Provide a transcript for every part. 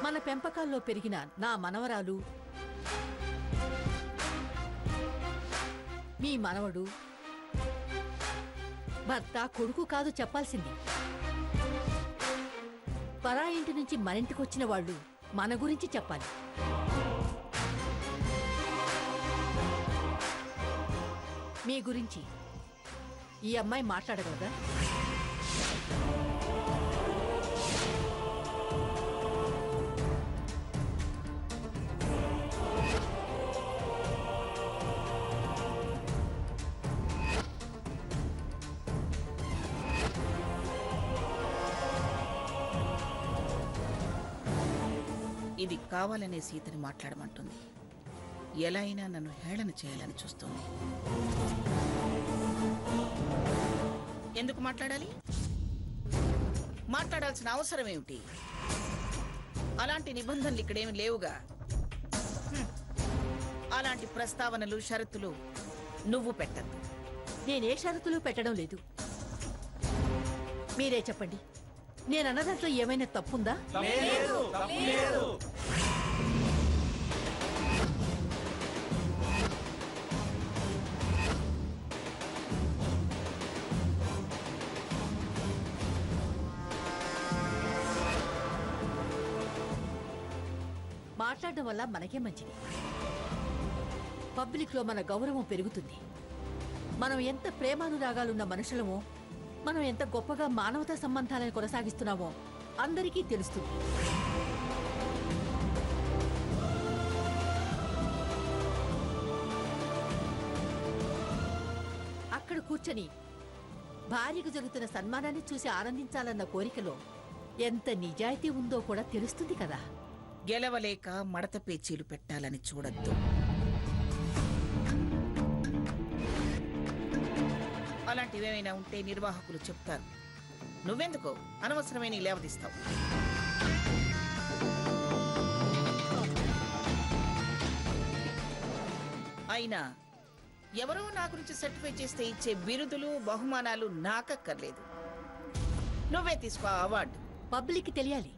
మన పెంపకాల్లో పెరిగిన నా మనవరాలు, మీ మనవడు, భర్త, కొడుకు కాదు చెప్పాల్సింది. పరా ఇంటి నుంచి మనింటికొచ్చిన వాళ్ళు మన గురించి చెప్పాలి. మీ గురించి ఈ అమ్మాయి మాట్లాడగలదా? ఇది కావాలనే సీతని మాట్లాడమంటుంది. ఎలా అయినా నన్ను హేళన చేయాలని చూస్తుంది. ఎందుకు మాట్లాడాలి? మాట్లాడాల్సిన అవసరం ఏమిటి? అలాంటి నిబంధనలు ఇక్కడేమి లేవుగా. అలాంటి ప్రస్తావనలు, షరతులు నువ్వు పెట్టద్దు. నేనే షరతులు పెట్టడం లేదు. మీరే చెప్పండి, నేనన్న దాంట్లో ఏమైనా తప్పుందా? మాట్లాడడం వల్ల మనకే మంచిది. పబ్లిక్లో మన గౌరవం పెరుగుతుంది. మనం ఎంత ప్రేమానురాగాలున్న మనుషులమో, మనం ఎంత గొప్పగా మానవతా సంబంధాలను కొనసాగిస్తున్నామో అందరికీ తెలుస్తుంది. అక్కడ కూర్చొని భార్యకు జరుగుతున్న సన్మానాన్ని చూసి ఆనందించాలన్న కోరికలో ఎంత నిజాయితీ ఉందో కూడా తెలుస్తుంది కదా. గెలవలేక మడత పేచీలు పెట్టాలని చూడద్దు. అలాంటివేమైనా ఉంటే నిర్వాహకులు చెప్తారు. నువ్వెందుకో అనవసరమైన లేవదీస్తావు. అయినా ఎవరో నా గురించి సర్టిఫై చేస్తే ఇచ్చే బిరుదులు, బహుమానాలు నాకక్కర్లేదు. నువ్వే తీసుకో ఆ అవార్డు. పబ్లిక్కి తెలియాలి.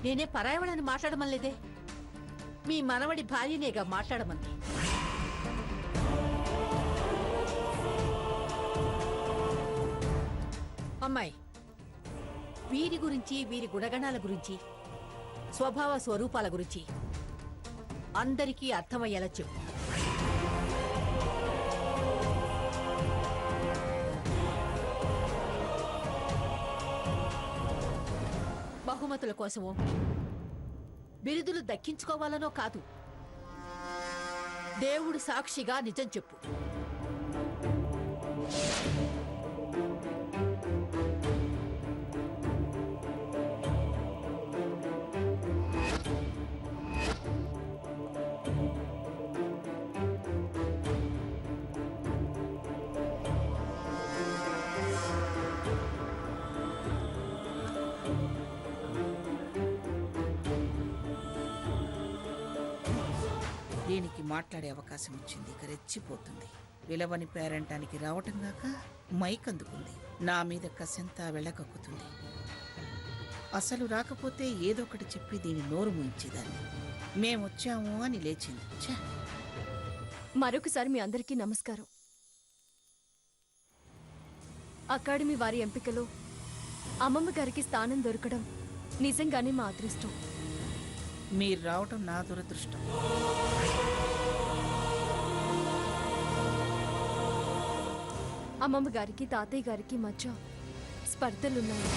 నేనే పరాయవాడని మాట్లాడమనలేదే, మీ మనవడి భార్యనేగా మాట్లాడమంది. అమ్మాయి, వీరి గురించి, వీరి గుణగణాల గురించి, స్వభావ స్వరూపాల గురించి అందరికీ అర్థమయ్యేలా చెప్పు. బహుమతుల కోసమో బిరుదులు దక్కించుకోవాలనో కాదు, దేవుడు సాక్షిగా నిజం చెప్పు. దీనికి మాట్లాడే అవకాశం ఇచ్చింది, ఇక రెచ్చిపోతుంది. విలవని పేరంటానికి రావటం గాక మైక్ అందుకుంది. నా మీద కసంతా వెళ్ళకక్కుతుంది. అసలు రాకపోతే ఏదో ఒకటి చెప్పి దీని నోరు ముయించేదాన్ని. మేమొచ్చాము అని లేచింది. మరొకసారి మీ అందరికీ నమస్కారం. అకాడమీ వారి ఎంపికలో అమ్మమ్మ గారికి స్థానం దొరకడం నిజంగానే మా అదృష్టం. మీరు రావటం నా దురదృష్టం. అమ్మమ్మ గారికి, తాతయ్య గారికి మధ్య స్పర్ధలున్నాయి.